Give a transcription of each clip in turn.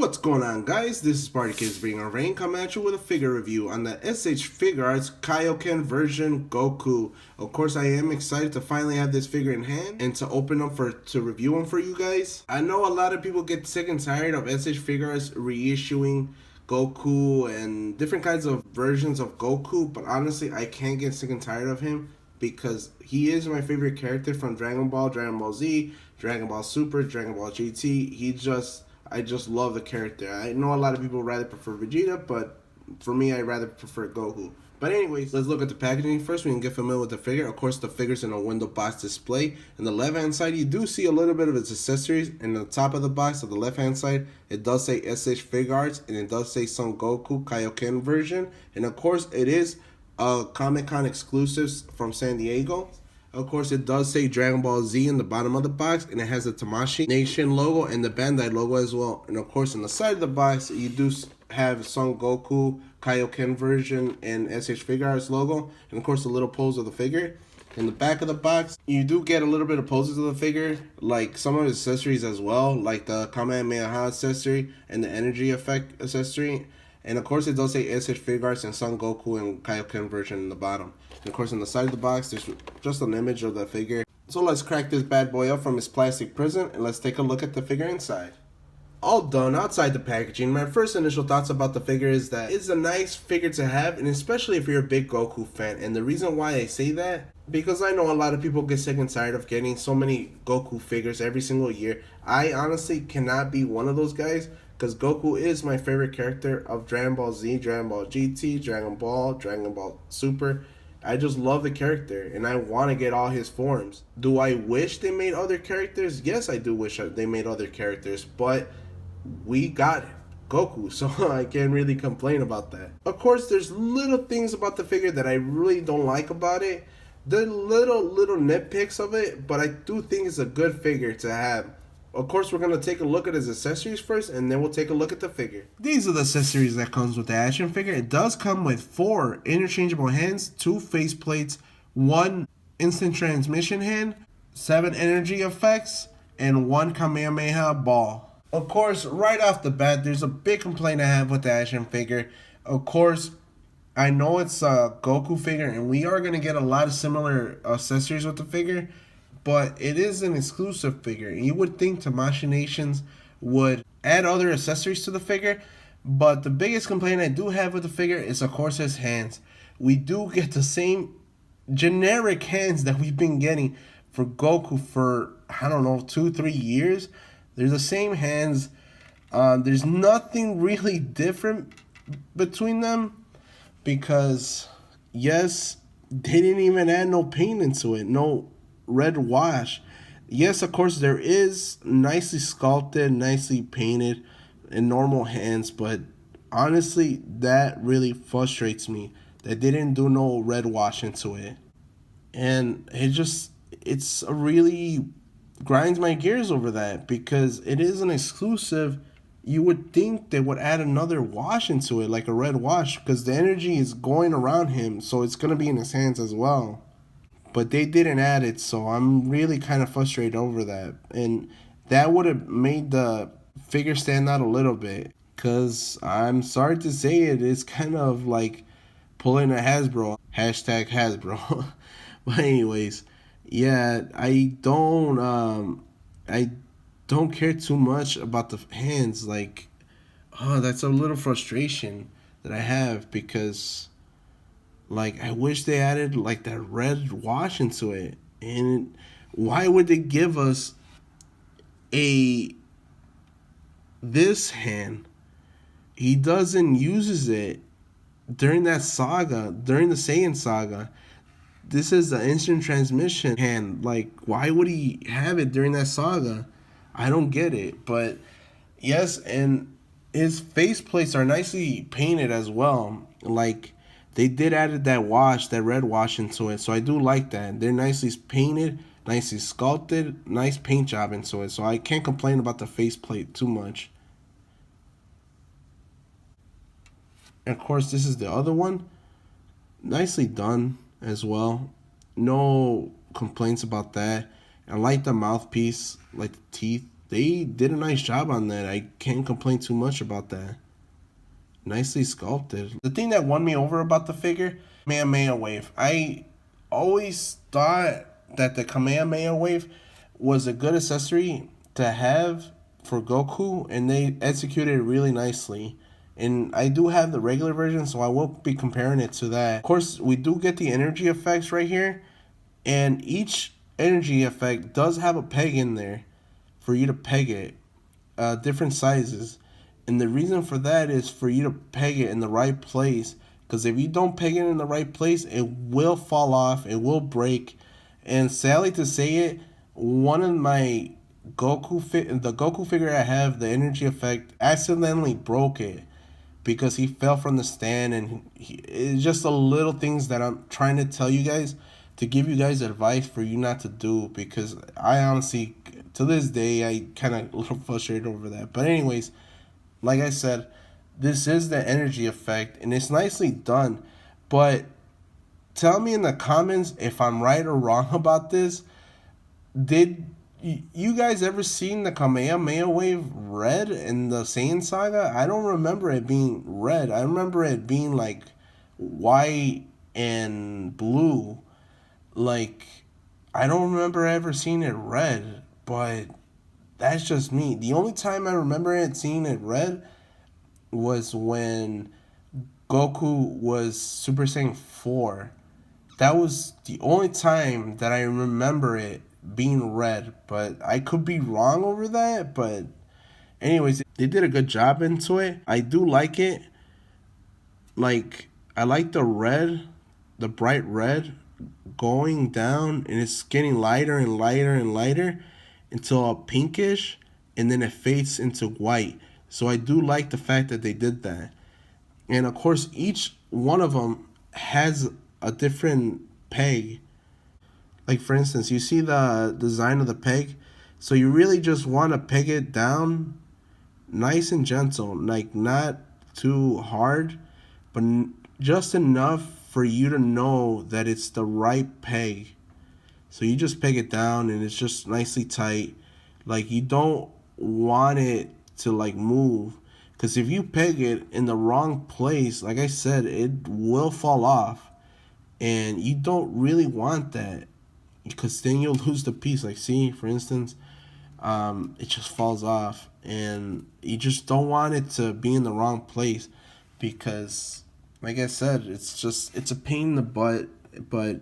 What's going on, guys? This is Party Kids Bring a Rain, coming at you with a figure review on the Figuarts Kaio-Ken version Goku. Of course, I am excited to finally have this figure in hand and to open them to review them for you guys. I know a lot of people get sick and tired of Figuarts reissuing Goku and different kinds of versions of Goku, but honestly, I can't get sick and tired of him because he is my favorite character from Dragon Ball, Dragon Ball Z, Dragon Ball Super, Dragon Ball GT. I just love the character. I know a lot of people rather prefer Vegeta, but for me, I rather prefer Goku. But anyways, let's look at the packaging first. We can get familiar with the figure. Of course, the figure's in a window box display. In the left-hand side, you do see a little bit of its accessories. And on the top of the box, on the left-hand side, it does say Figuarts, and it does say Son Goku Kaio-Ken version. And of course, it is a Comic-Con exclusives from San Diego. Of course, it does say Dragon Ball Z in the bottom of the box, and it has the Tamashii Nation logo and the Bandai logo as well. And of course, on the side of the box, you do have Son Goku Kaio-Ken version and Figuarts logo, and of course, the little pose of the figure. In the back of the box, you do get a little bit of poses of the figure, like some of the accessories as well, like the Kamehameha accessory and the energy effect accessory. And of course, it does say Figuarts and Son Goku and Kaio-Ken version in the bottom. And of course, on the side of the box, there's just an image of the figure. So let's crack this bad boy up from its plastic prison, and let's take a look at the figure inside. All done outside the packaging, my first initial thoughts about the figure is that it's a nice figure to have, and especially if you're a big Goku fan. And the reason why I say that, because I know a lot of people get sick and tired of getting so many Goku figures every single year. I honestly cannot be one of those guys, because Goku is my favorite character of Dragon Ball Z, Dragon Ball GT, Dragon Ball Super. I just love the character, and I want to get all his forms. Do I wish they made other characters? Yes, I do wish they made other characters, but we got Goku, so I can't really complain about that. Of course, there's little things about the figure that I really don't like about it. The little nitpicks of it, but I do think it's a good figure to have. Of course, we're going to take a look at his accessories first, and then we'll take a look at the figure. These are the accessories that comes with the action figure. It does come with 4 interchangeable hands, 2 face plates, 1 instant transmission hand, 7 energy effects, and 1 Kamehameha ball. Of course, right off the bat, there's a big complaint I have with the action figure. Of course, I know it's a Goku figure, and we are going to get a lot of similar accessories with the figure, but it is an exclusive figure. You would think Tamashii Nations would add other accessories to the figure, but the biggest complaint I do have with the figure is, of course, his hands. We do get the same generic hands that we've been getting for Goku for, I don't know, 2-3 years. They're the same hands. There's nothing really different between them because, yes, they didn't even add no paint into it, no red wash. Yes, of course, there is nicely sculpted, nicely painted in normal hands, but honestly, that really frustrates me that they didn't do no red wash into it. And it's a really grinds my gears over that because it is an exclusive. You would think they would add another wash into it, like a red wash, because the energy is going around him, so it's going to be in his hands as well. But they didn't add it, so I'm really kind of frustrated over that. And that would have made the figure stand out a little bit. Because I'm sorry to say it, it's kind of like pulling a Hasbro. #Hasbro. But anyways, yeah, I don't care too much about the hands. Like, that's a little frustration that I have because, like, I wish they added like that red wash into it. And why would they give us this hand? He doesn't uses it during that saga, during the Saiyan saga. This is the instant transmission hand. Like, why would he have it during that saga? I don't get it. But yes, and his face plates are nicely painted as well. Like, they did added that wash, that red wash into it, so I do like that. They're nicely painted, nicely sculpted, nice paint job into it, so I can't complain about the faceplate too much. And of course, this is the other one. Nicely done as well. No complaints about that. I like the mouthpiece, like the teeth. they did a nice job on that. I can't complain too much about that. Nicely sculpted. The thing that won me over about the figure, Kamehameha Wave. I always thought that the Kamehameha Wave was a good accessory to have for Goku, and they executed it really nicely. And I do have the regular version, so I will be comparing it to that. Of course, we do get the energy effects right here, and each energy effect does have a peg in there for you to peg it, different sizes. And the reason for that is for you to peg it in the right place. Because if you don't peg it in the right place, it will fall off, it will break. And sadly to say it, one of my the Goku figure I have, the energy effect, accidentally broke it because he fell from the stand, and it's just the little things that I'm trying to tell you guys, to give you guys advice for you not to do, because I honestly, to this day, I kind of a little frustrated over that. But anyways, like I said, this is the energy effect, and it's nicely done. But tell me in the comments if I'm right or wrong about this. Did you guys ever seen the Kamehameha Wave red in the Saiyan Saga? I don't remember it being red. I remember it being like white and blue. Like, I don't remember ever seeing it red, but that's just me. The only time I remember seeing it red was when Goku was Super Saiyan 4. That was the only time that I remember it being red, but I could be wrong over that. But anyways, they did a good job into it. I do like it. Like, I like the red, the bright red going down, and it's getting lighter and lighter and lighter until a pinkish, and then it fades into white. So I do like the fact that they did that. And of course, each one of them has a different peg. Like, for instance, you see the design of the peg, so you really just want to peg it down nice and gentle, like not too hard, but just enough for you to know that it's the right peg. So you just peg it down, and it's just nicely tight. Like, you don't want it to like move, because if you peg it in the wrong place, like I said, it will fall off, and you don't really want that, because then you'll lose the piece. Like, see, for instance, it just falls off, and you just don't want it to be in the wrong place, because like I said, it's a pain in the butt, but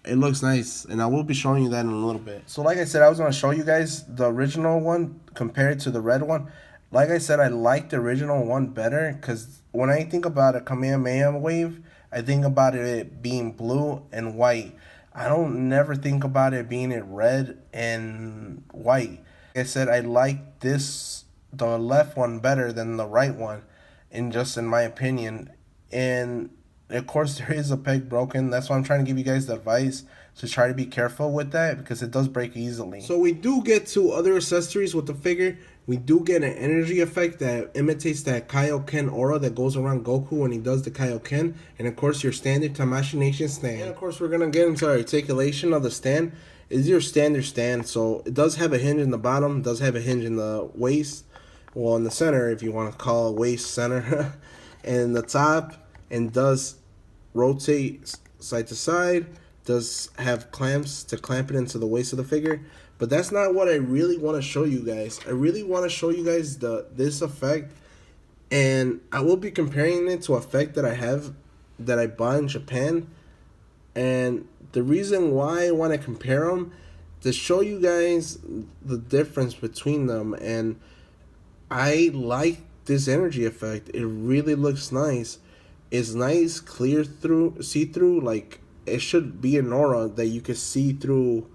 it looks nice, and I will be showing you that in a little bit. So like I said, I was going to show you guys the original one compared to the red one. Like I said, I like the original one better, because when I think about a Kamehameha Wave, I think about it being blue and white. I don't never think about it being in red and white. Like I said, I like the left one better than the right one, in my opinion. And of course, there is a peg broken. That's why I'm trying to give you guys the advice to try to be careful with that, because it does break easily. So we do get two other accessories with the figure. We do get an energy effect that imitates that Kaio-Ken aura that goes around Goku when he does the Kaio-Ken. And of course, your standard Tamashii Nation stand. And of course, we're going to get into articulation of the stand. It's your standard stand. So it does have a hinge in the bottom. It does have a hinge in the waist. Well, in the center, if you want to call it waist center. And the top, and does rotate side to side. Does have clamps to clamp it into the waist of the figure. But that's not what I really want to show you guys. I really want to show you guys this effect, and I will be comparing it to an effect that I have that I bought in Japan. And the reason why I want to compare them, to show you guys the difference between them. And I like this energy effect. It really looks nice. It's nice, clear through, see-through. Like, it should be an aura that you can see through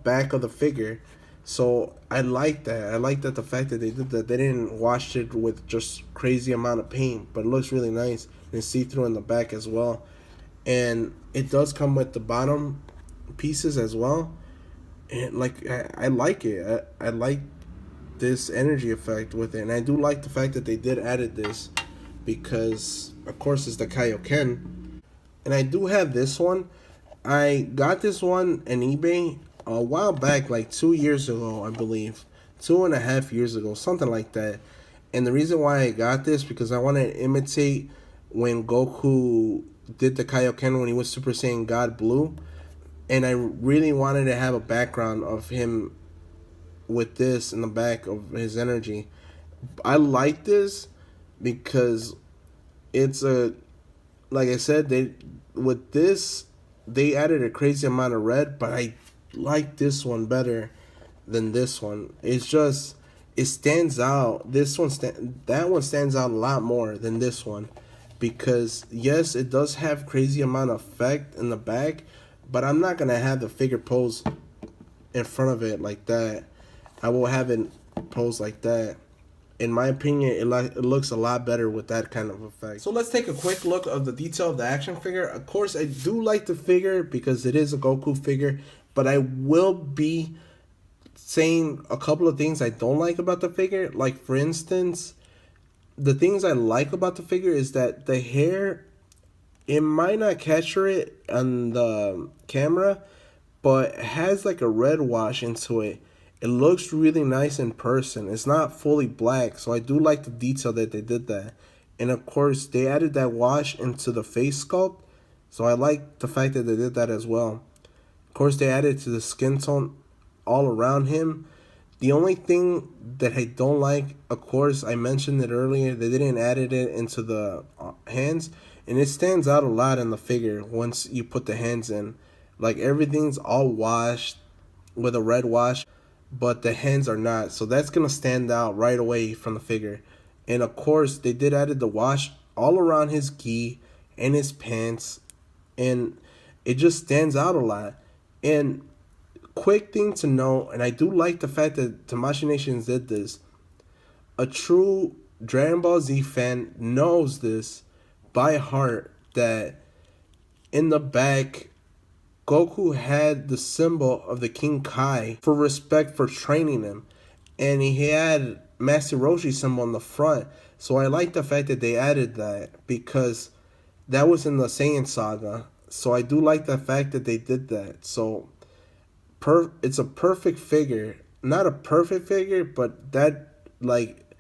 back of the figure. So I like that. I like that the fact that they did that. They didn't wash it with just crazy amount of paint, but it looks really nice, and see-through in the back as well. And it does come with the bottom pieces as well. And like, I like it. I like this energy effect with it. And I do like the fact that they did added this, because of course it's the Kaio-Ken. And I do have this one. I got this one on eBay a while back, like 2 years ago, I believe. 2.5 years ago, something like that. And the reason why I got this because I want to imitate when Goku did the Kaio-Ken when he was Super Saiyan God Blue, and I really wanted to have a background of him with this in the back of his energy. I like this because it's a, like I said, they with this they added a crazy amount of red, but I like this one better than this one. It's just it stands out. That one stands out a lot more than this one because yes, it does have crazy amount of effect in the back, but I'm not gonna have the figure pose in front of it like that. I will have it posed like that. In my opinion, it looks a lot better with that kind of effect. So let's take a quick look of the detail of the action figure. Of course, I do like the figure because it is a Goku figure, but I will be saying a couple of things I don't like about the figure. Like, for instance, the things I like about the figure is that the hair, it might not capture it on the camera, but it has like a red wash into it. It looks really nice in person. It's not fully black, so I do like the detail that they did that. And of course, they added that wash into the face sculpt, so I like the fact that they did that as well. Of course, they added to the skin tone all around him. The only thing that I don't like, of course, I mentioned it earlier, they didn't add it into the hands, and it stands out a lot in the figure once you put the hands in. Like, everything's all washed with a red wash, but the hands are not, so that's gonna stand out right away from the figure. And of course, they did added the wash all around his gi and his pants, and it just stands out a lot. And quick thing to note, and I do like the fact that Tamashii Nations did this, a true Dragon Ball Z fan knows this by heart, that in the back Goku had the symbol of the King Kai for respect for training him, and he had Master Roshi's symbol on the front. So I like the fact that they added that because that was in the Saiyan saga. So I do like the fact that they did that. So it's a perfect figure, not a perfect figure, but that like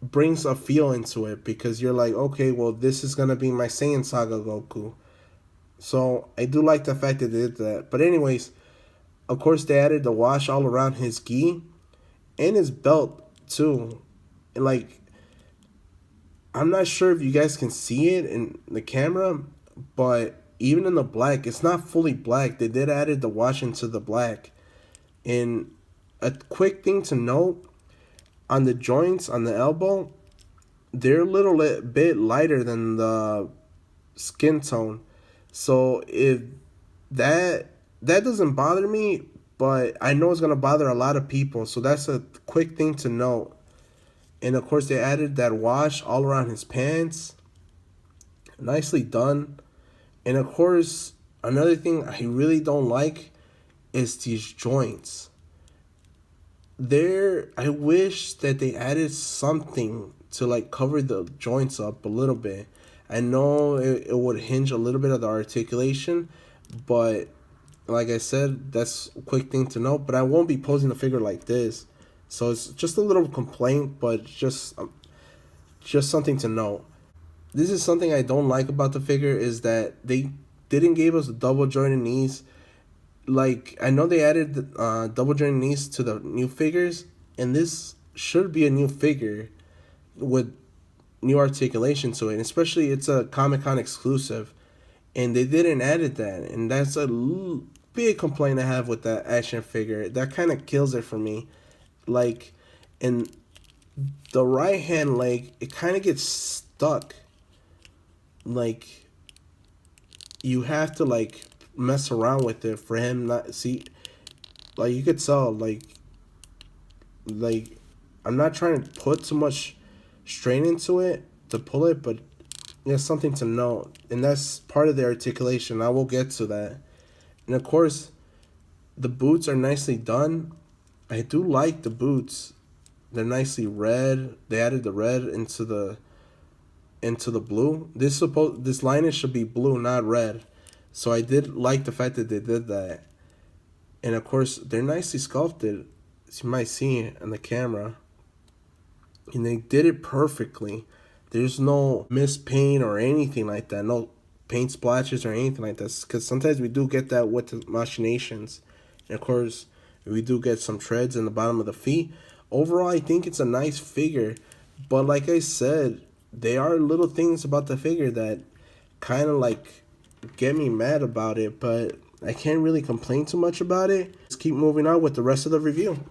brings a feel into it because you're like, okay, well, this is gonna be my Saiyan saga Goku. So I do like the fact that they did that. But anyways, of course they added the wash all around his gi and his belt too. And like, I'm not sure if you guys can see it in the camera, but even in the black, it's not fully black. They did added the wash into the black. And a quick thing to note, on the joints on the elbow, they're a little bit lighter than the skin tone. So if that doesn't bother me, but I know it's gonna bother a lot of people. So that's a quick thing to note. And of course, they added that wash all around his pants. Nicely done. And of course, another thing I really don't like is these joints. I wish that they added something to like cover the joints up a little bit. I know it would hinge a little bit of the articulation, but like I said, that's a quick thing to note. But I won't be posing a figure like this, so it's just a little complaint, but just something to note. This is something I don't like about the figure is that they didn't give us the double jointed knees. Like, I know they added double jointed knees to the new figures, and this should be a new figure with new articulation to it, especially it's a Comic-Con exclusive, and they didn't add that, and that's a big complaint I have with that action figure. That kind of kills it for me. Like, in the right hand leg, it kind of gets stuck. Like, you have to like mess around with it for him not see. Like, you could tell, like I'm not trying to put too much strain into it to pull it, but there's something to note, and that's part of the articulation. I will get to that. And of course, the boots are nicely done. I do like the boots. They're nicely red. They added the red into the blue. This lining should be blue, not red. So I did like the fact that they did that. And of course, they're nicely sculpted. as you might see it on the camera, and they did it perfectly. There's no missed paint or anything like that. No paint splashes or anything like that. Because sometimes we do get that with the machinations. And of course, we do get some treads in the bottom of the feet. Overall, I think it's a nice figure. But like I said, there are little things about the figure that kind of like get me mad about it. But I can't really complain too much about it. Let's keep moving on with the rest of the review.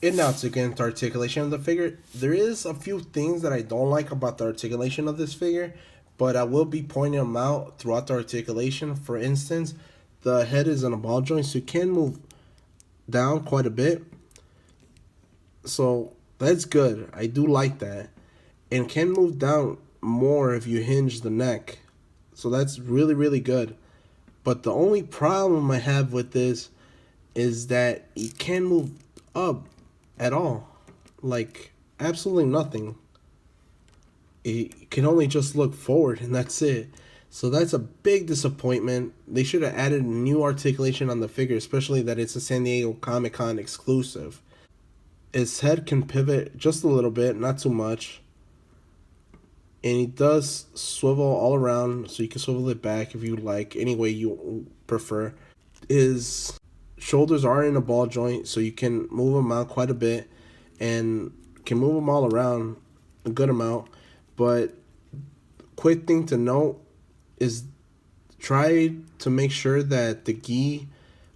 And now to get into articulation of the figure, there is a few things that I don't like about the articulation of this figure, but I will be pointing them out throughout the articulation. For instance, the head is in a ball joint, so you can move down quite a bit. So that's good. I do like that. And can move down more if you hinge the neck. So that's really, really good. But the only problem I have with this is that you can't move up at all. Like, absolutely nothing. It can only just look forward, and that's it. So that's a big disappointment. They should have added new articulation on the figure, especially that it's a San Diego Comic-Con exclusive. His head can pivot just a little bit, not too much. And he does swivel all around, so you can swivel it back if you like, any way you prefer. His shoulders are in a ball joint, so you can move them out quite a bit and can move them all around a good amount. But quick thing to note is try to make sure that the gi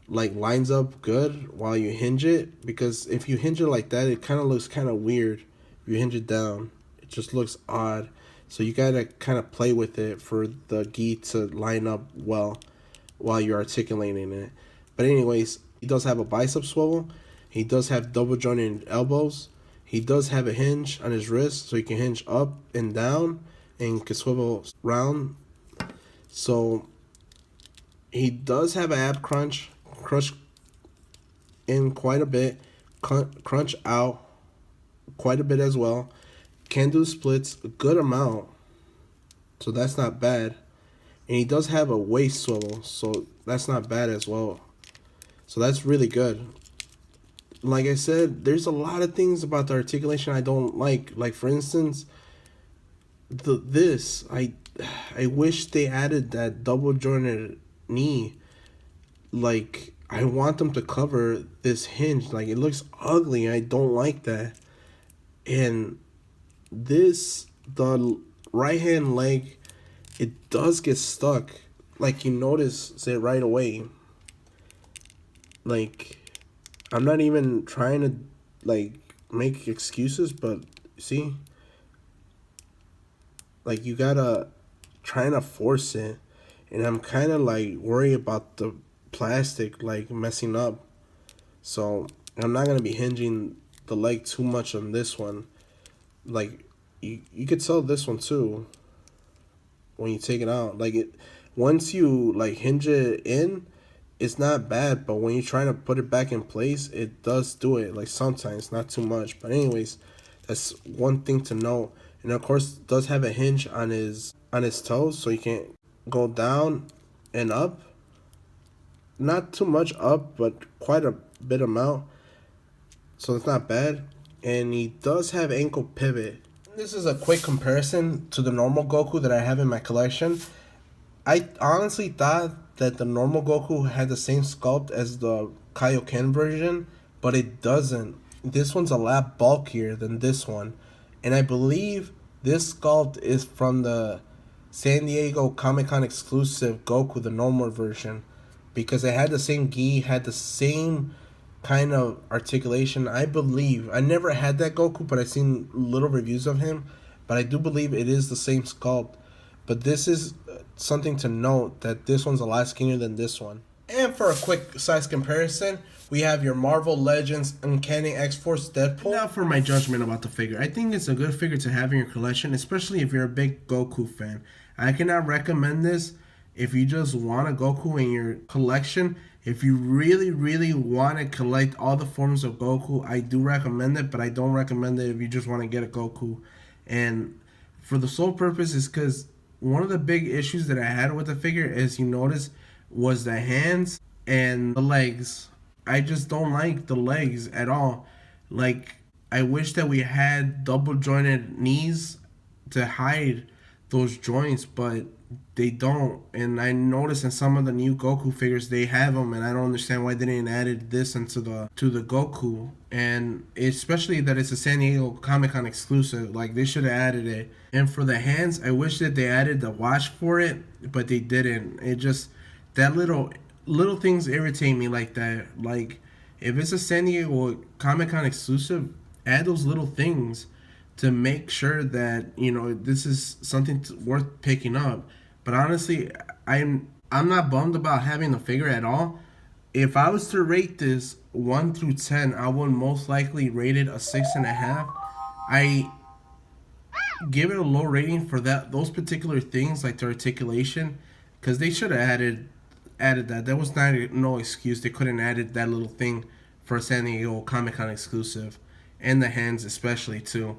like lines up good while you hinge it, because if you hinge it like that, it kind of looks kind of weird. If you hinge it down, it just looks odd. So you gotta kind of play with it for the gi to line up well while you're articulating it. But anyways, he does have a bicep swivel. He does have double jointed elbows. He does have a hinge on his wrist, so he can hinge up and down and can swivel round. So he does have an ab crunch in quite a bit, crunch out quite a bit as well. Can do splits a good amount, so that's not bad. And he does have a waist swivel, so that's not bad as well. So that's really good. Like I said, there's a lot of things about the articulation I don't like. Like for instance, I wish they added that double jointed knee. Like I want them to cover this hinge. Like it looks ugly. I don't like that. And the right hand leg, it does get stuck. Like you notice it right away. Like I'm not even trying to like make excuses, but see, like you gotta trying to force it, and I'm kind of like worried about the plastic like messing up. So I'm not gonna be hinging the leg too much on this one. Like you could tell this one too when you take it out. Like it once you like hinge it in, it's not bad, but when you're trying to put it back in place, it does do it. Like sometimes, not too much. But anyways, that's one thing to know. And of course, it does have a hinge on his toes, so you can go down and up. Not too much up, but quite a bit amount. So it's not bad. And he does have ankle pivot. This is a quick comparison to the normal Goku that I have in my collection. I honestly thought that the normal Goku had the same sculpt as the Kaio-Ken version, but it doesn't. This one's a lot bulkier than this one. And I believe this sculpt is from the San Diego Comic-Con exclusive Goku, the normal version, because it had the same gi, had the same kind of articulation. I believe, I never had that Goku, but I've seen little reviews of him, but I do believe it is the same sculpt. But this is something to note, that this one's a lot skinnier than this one. And for a quick size comparison, we have your Marvel Legends Uncanny X-Force Deadpool. Now for my judgment about the figure. I think it's a good figure to have in your collection, especially if you're a big Goku fan. I cannot recommend this if you just want a Goku in your collection. If you really, really want to collect all the forms of Goku, I do recommend it, but I don't recommend it if you just want to get a Goku. And for the sole purpose is because one of the big issues that I had with the figure, as you notice, was the hands and the legs. I just don't like the legs at all. Like, I wish that we had double jointed knees to hide those joints, but they don't. And I noticed in some of the new Goku figures they have them, and I don't understand why they didn't added this into the Goku. And especially that it's a San Diego Comic Con exclusive, like they should have added it. And for the hands, I wish that they added the watch for it, but they didn't. It just, that little things irritate me like that. Like, if it's a San Diego Comic Con exclusive, add those little things to make sure that, you know, this is something worth picking up. But honestly, I'm not bummed about having the figure at all. If I was to rate this 1 through 10, I would most likely rate it a 6.5. I give it a low rating for those particular things, like the articulation, because they should have added that. That was no excuse. They couldn't added that little thing for a San Diego Comic Con exclusive, and the hands especially too.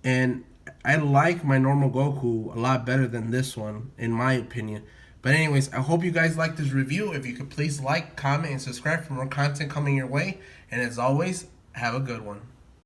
And I like my normal Goku a lot better than this one, in my opinion. But anyways, I hope you guys like this review. If you could please like, comment, and subscribe for more content coming your way. And as always, have a good one.